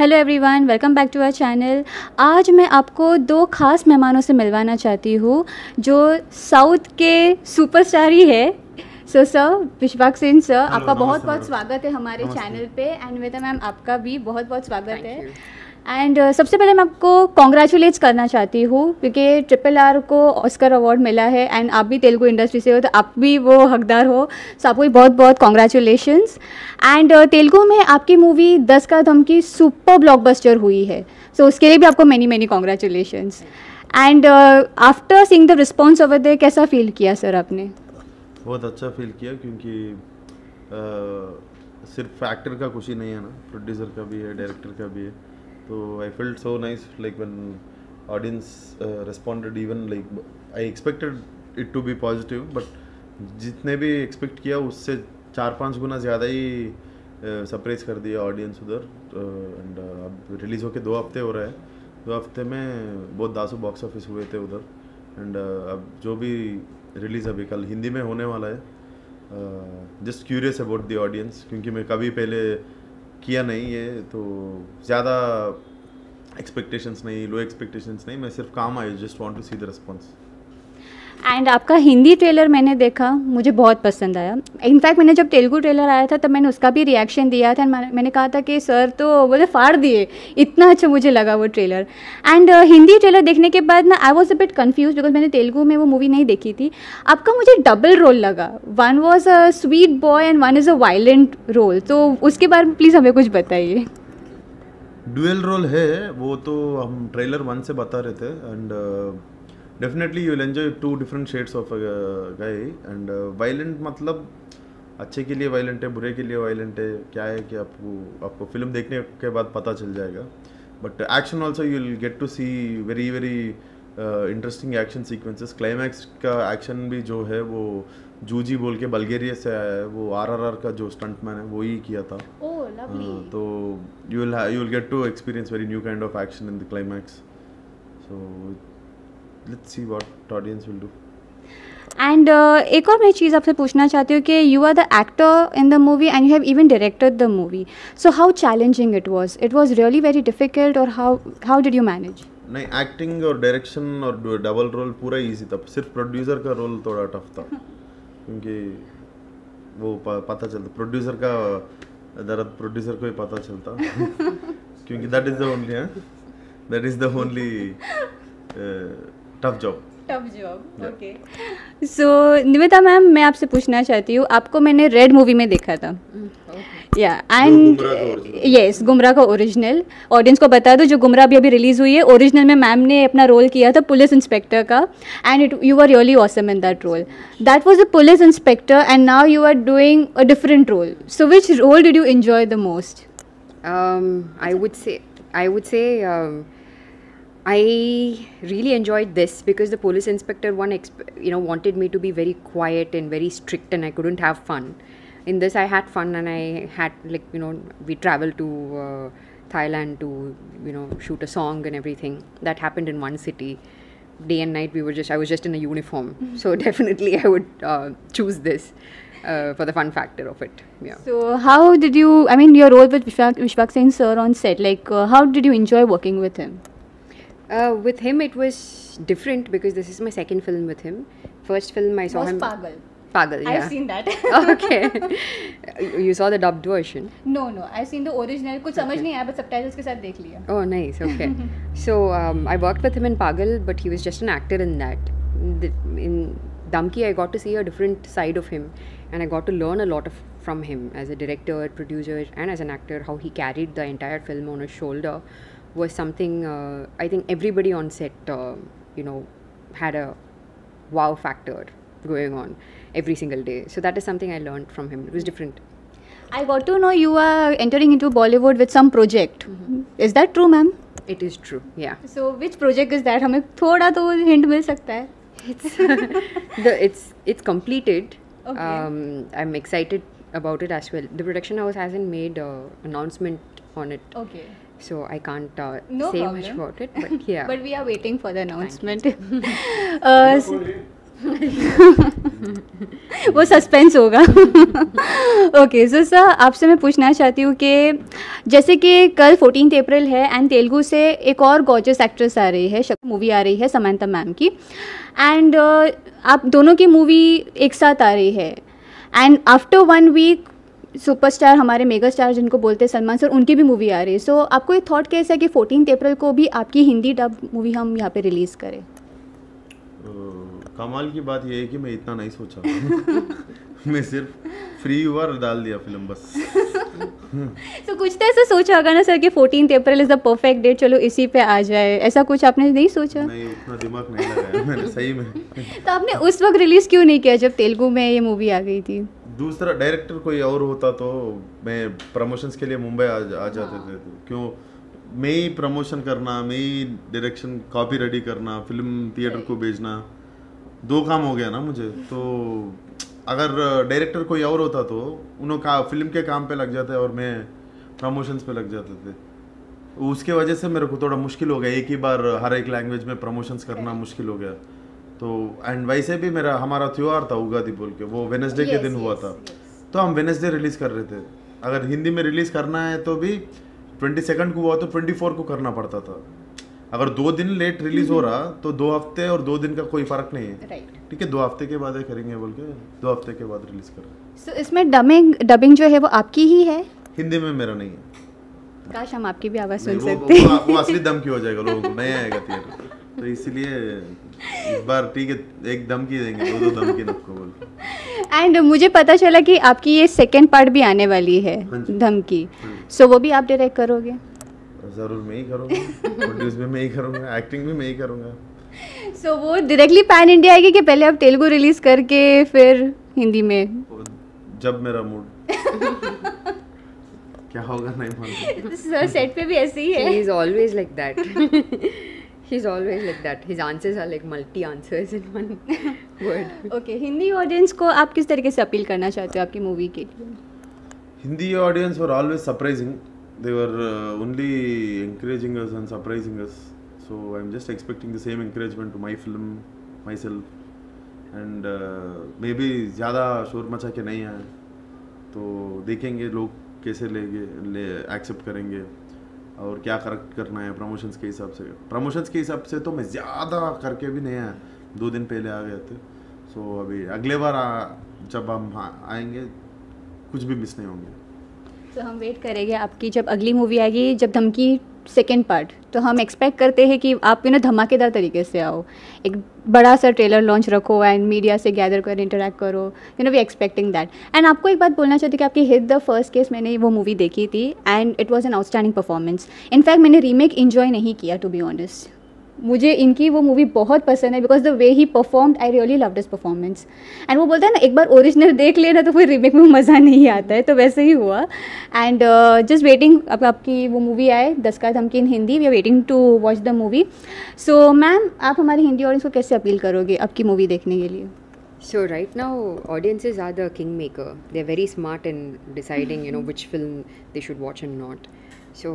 Hello everyone, welcome back to our channel. आज मैं आपको दो खास मेहमानों से मिलवाना चाहती हूँ जो साउथ के सुपरस्टार ही है। सर विश्वाक सेन सर, आपका बहुत बहुत स्वागत है हमारे चैनल पे। एंड वेदा मैम, आपका भी बहुत बहुत स्वागत है। एंड सबसे पहले मैं आपको कॉन्ग्रेचुलेट्स करना चाहती हूँ क्योंकि RRR को ऑस्कर अवार्ड मिला है एंड आप भी तेलुगु इंडस्ट्री से हो तो आप भी वो हकदार हो। सो आपको बहुत बहुत कॉन्ग्रेचुलेशंस। एंड तेलुगु में आपकी मूवी 10 का दम की सुपर ब्लॉकबस्टर हुई है, सो उसके लिए भी आपको many many congratulations. And after seeing the response over there, कैसा फील किया सर आपने? बहुत अच्छा फील किया क्योंकि सिर्फ एक्टर का खुशी नहीं है ना, प्रोड्यूसर का भी है, डायरेक्टर का भी है। तो I felt so nice like when audience responded, even like I expected it to be positive, but जितने भी एक्सपेक्ट किया उससे 4-5 गुना ज़्यादा ही सरप्राइज कर दिया ऑडियंस उधर। एंड अब रिलीज़ होके 2 हफ्ते हो रहा है। 2 हफ्ते में बहुत दासू बॉक्स ऑफिस हुए थे उधर। एंड अब जो भी रिलीज़ अभी कल हिंदी में होने वाला है, just curious about the audience, क्योंकि मैं कभी पहले किया नहीं है, तो ज़्यादा एक्सपेक्टेशंस नहीं, लो एक्सपेक्टेशंस नहीं, मैं सिर्फ काम I just want to see the response. And आपका हिंदी ट्रेलर मैंने देखा, मुझे बहुत पसंद आया। इनफैक्ट मैंने जब तेलुगु ट्रेलर आया था तब मैंने उसका भी रिएक्शन दिया था। मैंने कहा था कि सर तो बोले फाड़ दिए, इतना अच्छा मुझे लगा वो ट्रेलर। एंड हिंदी ट्रेलर देखने के बाद ना I was a bit confuse because मैंने तेलुगु में वो मूवी नहीं देखी थी। आपका मुझे डबल रोल लगा, one was a sweet boy and one is a violent role, तो उसके बारे में प्लीज़ हमें कुछ बताइए। डुअल रोल है वो, तो हम ट्रेलर 1 से बता रहे थे। And definitely you will enjoy 2 different shades of guy. And violent मतलब अच्छे के लिए वायलेंट है, बुरे के लिए वायलेंट है, क्या है कि आपको फिल्म देखने के बाद पता चल जाएगा। But action also you will get to see very very interesting action sequences. Climax का एक्शन भी जो है वो जूजी बोल के बल्गेरिया से आया है, वो RRR का जो स्टंटमैन है वो ही किया था। तो you will get to experience very new kind of action in the climax. So let's see what audience will do. And एक और मैं चीज़ आपसे पूछना चाहती हूँ कि you are the actor in the movie and you have even directed the movie, so how challenging it was really very difficult, और हाउ डिड यू मैनेज? नहीं, एक्टिंग और डायरेक्शन और डबल रोल पूरा इजी था, सिर्फ producer का role थोड़ा tough था क्योंकि वो पता चलता प्रोड्यूसर का दर्द प्रोड्यूसर को ही पता चलता क्योंकि that is the only tough job. Okay. So Niveda ma'am, मैं आपसे पूछना चाहती हूँ, आपको मैंने रेड मूवी में देखा था। या एंड यस, गुमराह का ओरिजिनल। ऑडियंस को बता दो, जो गुमराह अभी रिलीज हुई है, ओरिजिनल में मैम ने अपना रोल किया था पुलिस इंस्पेक्टर का, and you are really awesome in that role. That was a police inspector and now you are doing a different role, so which role did you enjoy the most? I would say I really enjoyed this because the police inspector one wanted me to be very quiet and very strict, and I couldn't have fun. In this I had fun, and I had we traveled to Thailand to shoot a song and everything. That happened in one city. Day and night I was just in a uniform. So definitely I would choose this for the fun factor of it. Yeah. So how did you, I mean your role with Vishwak Sen sir on set, like how did you enjoy working with him? With him it was different because this is my second film with him. First film I saw him Pagal, yeah. I've seen that. Okay. You saw the dubbed version? No, I've seen the original. कुछ समझ नहीं आया, but subtitles के साथ देख लिया. Oh, nice. Okay. So I worked with him in Pagal, but he was just an actor in that. In Damki I got to see a different side of him, and I got to learn a lot from him as a director, producer, and as an actor. How he carried the entire film on his shoulder was something I think everybody on set had a wow factor going on every single day. So that is something I learned from him. It was different. I got to know you are entering into Bollywood with some project. Is that true, ma'am? It is true, yeah. So which project is that? हमें थोड़ा तो hint मिल सकता है. It's completed. Okay. I'm excited about it as well. The production house hasn't made announcement on it. Okay. So I can't No say problem. much about it, but yeah. But we are waiting for the announcement. वो suspense होगा। Okay so sir आपसे मैं पूछना चाहती हूँ कि जैसे कि कल 14 अप्रैल है एंड तेलुगु से एक और गॉर्जियस एक्ट्रेस आ रही है, मूवी आ रही है समांथा मैम की, एंड आप दोनों की मूवी एक साथ आ रही है एंड आफ्टर 1 वीक सुपरस्टार हमारे मेगा स्टार जिनको बोलते हैं सलमान सर, उनकी भी मूवी आ रही है। सो आपको ये थॉट कैसा है कि 14 अप्रैल को भी आपकी हिंदी डब मूवी हम यहाँ पे रिलीज़ करें? कमाल की बात ये है कि मैं इतना नहीं सोचा। मैं सिर्फ फ्री हुआ और डाल दिया फिल्म बस। तो कुछ तो ऐसा सोचा होगा ना सर कि 14 April is the perfect date, चलो इसी पे आ जाए, ऐसा कुछ आपने नहीं सोचा? नहीं, उतना दिमाग नहीं लगाया मैंने सही में। तो आपने उस वक्त रिलीज़ क्यों नहीं किया जब तेलुगु में ये मूवी आ गई थी? दूसरा डायरेक्टर कोई और होता तो मैं प्रमोशंस के लिए मुंबई आ जाते थे। क्यों मैं ही प्रमोशन करना, मैं ही डायरेक्शन कॉपी रेडी करना, फिल्म थिएटर को भेजना, 2 काम हो गया ना मुझे। तो अगर डायरेक्टर कोई और होता तो उन्होंने का फिल्म के काम पे लग जाते और मैं प्रमोशंस पे लग जाते थे। उसके वजह से मेरे को थोड़ा मुश्किल हो गया, एक ही बार हर एक लैंग्वेज में प्रमोशंस करना मुश्किल हो गया। तो एंड वैसे भी हमारा त्योहार था उगादी बोल के, वो वेडनेसडे के दिन हुआ था। तो हम वेडनेसडे रिलीज कर रहे थे। अगर हिंदी में रिलीज करना है तो भी 22 को हुआ तो 24 को करना पड़ता था। अगर 2 दिन लेट रिलीज हो रहा तो 2 हफ्ते और 2 दिन का कोई फर्क नहीं है। ठीक है, 2 हफ्ते के बाद करेंगे बोल के 2 हफ्ते के बाद रिलीज कर रहे। सो इसमें डबिंग जो है वो आपकी ही है? हिंदी में मेरा नहीं है। काश हम आपकी भी आवाज़ सुन नहीं, सकते। वो असली दम की हो जाएगा, लोगों को नहीं आएगा थिएटर। तो इसलिए इस बार ठीक है, एक दम की देंगे, 2 दम की नक्को बोल के। एंड मुझे पता चला कि आपकी ये सेकंड पार्ट भी आने वाली है धम की, सो वो भी आप डायरेक्ट करोगे? जरूर मैं ही करूँगा, प्रोड्यूस भी मैं ही करूँगा, एक्टिंग भी मैं ही करूँगा। सो वो डायरेक्टली पैन इंडिया आएगी कि पहले आप तेलुगु रिलीज करके फिर हिंदी में? जब मेरा मूड क्या होगा नहीं मालूम। सर सेट पे भी ऐसे ही है। He is always like that. He's always like that. His answers are like multi answers in one word. Okay, Hindi audience को आप किस तरीके से अपील करना चाहते हो आपकी मूवी के लिए? Hindi audience were always surprising. They were only encouraging us and surprising us. So I'm just expecting the same encouragement to my film, myself. And maybe ज़्यादा शोर मचा के नहीं आए तो देखेंगे लोग कैसे एक्सेप्ट करेंगे और क्या करेक्ट करना है प्रमोशंस के हिसाब से। प्रमोशंस के हिसाब से तो मैं ज़्यादा करके भी नहीं आया, 2 दिन पहले आ गए थे। सो अभी अगले बार जब हम आएंगे कुछ भी मिस नहीं होंगे। तो हम वेट करेंगे आपकी जब अगली मूवी आएगी, जब धमकी सेकेंड पार्ट, तो हम एक्सपेक्ट करते हैं कि आप धमाकेदार तरीके से आओ, एक बड़ा सा ट्रेलर लॉन्च रखो एंड मीडिया से गैदर कर इंटरेक्ट करो, वी एक्सपेक्टिंग दैट। एंड आपको एक बात बोलना चाहती हूँ कि आपकी हिट द फर्स्ट केस, मैंने वो मूवी देखी थी and it was an outstanding performance. In fact मैंने रीमेक इन्जॉय नहीं किया टू बी ऑनेस्ट, मुझे इनकी वो मूवी बहुत पसंद है because the way he performed, I really loved his performance. And वो बोलता है ना, एक बार ओरिजिनल देख लेना तो फिर रीमेक में मज़ा नहीं आता है, तो वैसे ही हुआ। एंड जस्ट वेटिंग, अब आपकी वो मूवी आए 10 का धमकी in Hindi, we are waiting to watch the movie. So ma'am, आप हमारी हिंदी ऑडियंस को कैसे अपील करोगे आपकी मूवी देखने के लिए? So right now, audiences are the kingmaker. They're very smart in deciding, which film they should watch and not. So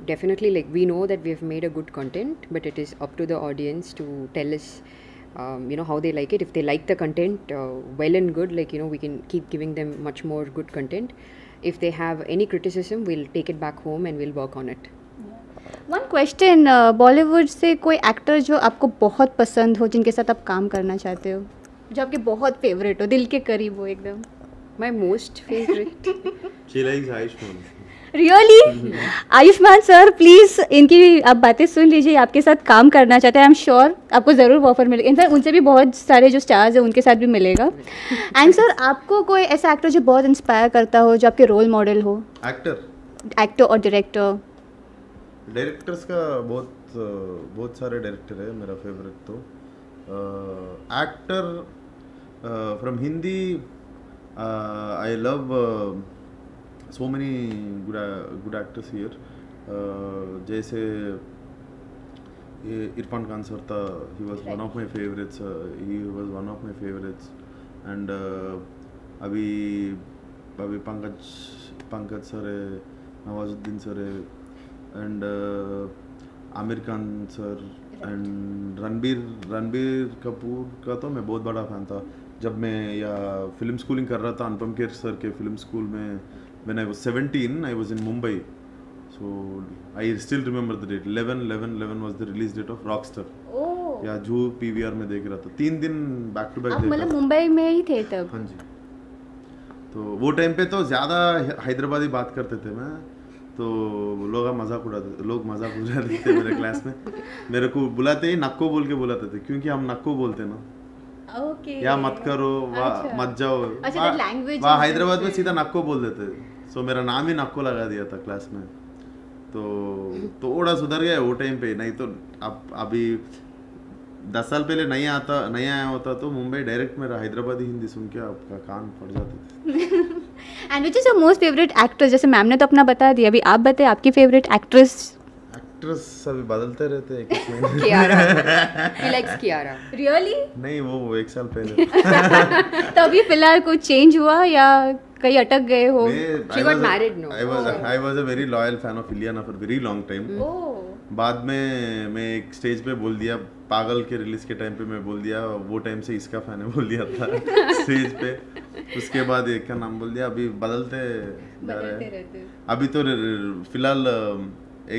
definitely, like, we know that we have made a good content, but it is up to the audience to tell us, how they like it. If they like the content, well and good. Like, we can keep giving them much more good content. If they have any criticism, we'll take it back home and we'll work on it. One question, Bollywood से कोई actor जो आपको बहुत पसंद हो, जिनके साथ आप काम करना चाहते हो, जो आपके बहुत फेवरेट हो, दिल के करीब हो एकदम? My most favorite. She likes Ayushman. Really? Ayushman sir, please इनकी आप बातें सुन लीजिए, आपके साथ काम करना चाहते हैं। आई एम श्योर आपको ज़रूर वो ऑफर मिलेगा। इनफैक्ट उनसे भी बहुत सारे जो स्टार्स हैं उनके साथ भी मिलेगा। एंड सर, आपको कोई ऐसा एक्टर जो बहुत इंस्पायर करता हो, जो आपके रोल मॉडल हो? एक्टर और डायरेक्टर? डायरेक्टर्स का बहुत सारे डायरेक्टर है मेरा फेवरेट। तो actor from Hindi I love so many good actors here. जैसे इरफान खान सर था, he was one of my favorites. He was one of my favorites. And अभी पंकज सर है, नवाजुद्दीन सर है, and Aamir Khan sir and Ranbir Kapoor का तो मैं बहुत बड़ा फैन था जब मैं या फिल्म स्कूलिंग कर रहा था अनुपम खेर सर के फिल्म स्कूल में when I was 17 I was in Mumbai so I still remember the date 11 was the release date of Rockstar या जो पीवीआर में देख रहा था 3 दिन बैक टू बैक आप मतलब मुंबई में ही थे तब? हाँ जी तो वो टाइम पे तो ज़्यादा हैदराबादी बात करते थे मैं तो लोग मजाक उड़ाते थे मेरे क्लास में मेरे को बुलाते ही नक्को बोल के बुलाते थे क्योंकि हम नक्को बोलते ना ओके या मत करो मत जाओ अच्छा लैंग्वेज वहाँ हैदराबाद में सीधा नक्को बोल देते सो मेरा नाम ही नक्को लगा दिया था क्लास में तो थोड़ा सुधर गया वो टाइम पे नहीं तो अब अभी 10 साल पहले नहीं आया होता तो मुंबई डायरेक्ट मेरा हैदराबादी हिंदी सुन के आपका कान फट जाते थे and which is your most favourite actress? जैसे मैम ने तो अपना बता दिया, अभी आप बताए आपकी फेवरेट एक्ट्रेस अभी बदलते रहते हैं एक महीने Kiara he likes Kiara really? नहीं वो 1 साल पहले तो अभी फिलहाल कुछ चेंज हुआ या कहीं अटक गए हो? She got married, no? I was a very loyal fan of Ilyana for very long time. बाद में मैं एक स्टेज पे बोल दिया पागल के रिलीज के टाइम पे मैं बोल दिया वो टाइम से इसका फैन है बोल दिया था स्टेज पे उसके बाद एक का नाम बोल दिया अभी बदलते जा रहे हैं अभी तो फिलहाल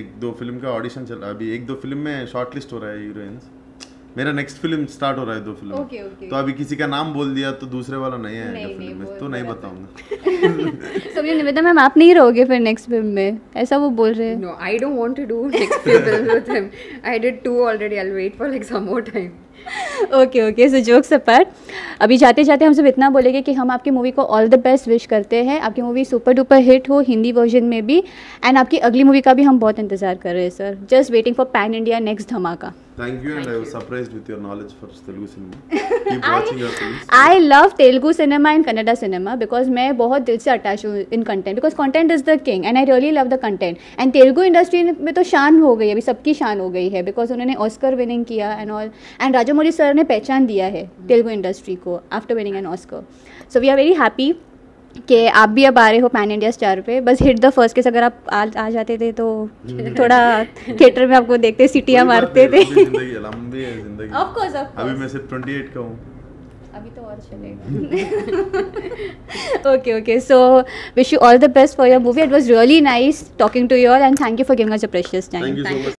1-2 फिल्म का ऑडिशन चल रहा है अभी 1-2 फिल्म में शॉर्ट लिस्ट हो रहा है हीरोइंस मेरा नेक्स्ट फिल्म स्टार्ट हो रहा है 2 फिल्म तो अभी किसी का नाम बोल दिया तो दूसरे वाला नहीं आएगा फिल्म में तो नहीं बताऊंगा सो निवेदा मैम आप नहीं रहोगे फिर नेक्स्ट फिल्म में ऐसा वो बोल रहे हैं? No, I don't want to do next few films with him. I did 2 already. I'll wait for like some more time. Okay so jokes apart अभी जाते जाते हम सब इतना बोलेंगे कि हम आपकी मूवी को ऑल द बेस्ट विश करते हैं आपकी मूवी सुपर डुपर हिट हो हिंदी वर्जन में भी एंड आपकी अगली मूवी का भी हम बहुत इंतजार कर रहे हैं sir just waiting for pan India next धमाका Thank you and I was surprised with your knowledge for Telugu cinema. Keep watching your films. I love Telugu cinema and Kannada cinema because मैं बहुत दिल से attach हूँ इन content because content is the king and I really love the content and Telugu industry में तो शान हो गई अभी सबकी शान हो गई है बिकॉज उन्होंने ऑस्कर विनिंग किया and all and Rajamouli sir ने पहचान दिया है तेलुगु इंडस्ट्री को after winning an Oscar so we are very happy कि आप भी अब आ रहे हो पैन इंडिया स्टार पे बस हिट द फर्स्ट केस अगर आप आ जाते थे तो थोड़ा थिएटर में आपको देखते सीटियाँ मारते थे जिंदगी लंबी है जिंदगी ऑफ कोर्स अभी मैं सिर्फ 28 का हूँ अभी तो और चलेगा okay so wish you all the best for your movie it was really nice talking to you all and thank you for giving us a precious time thank you so much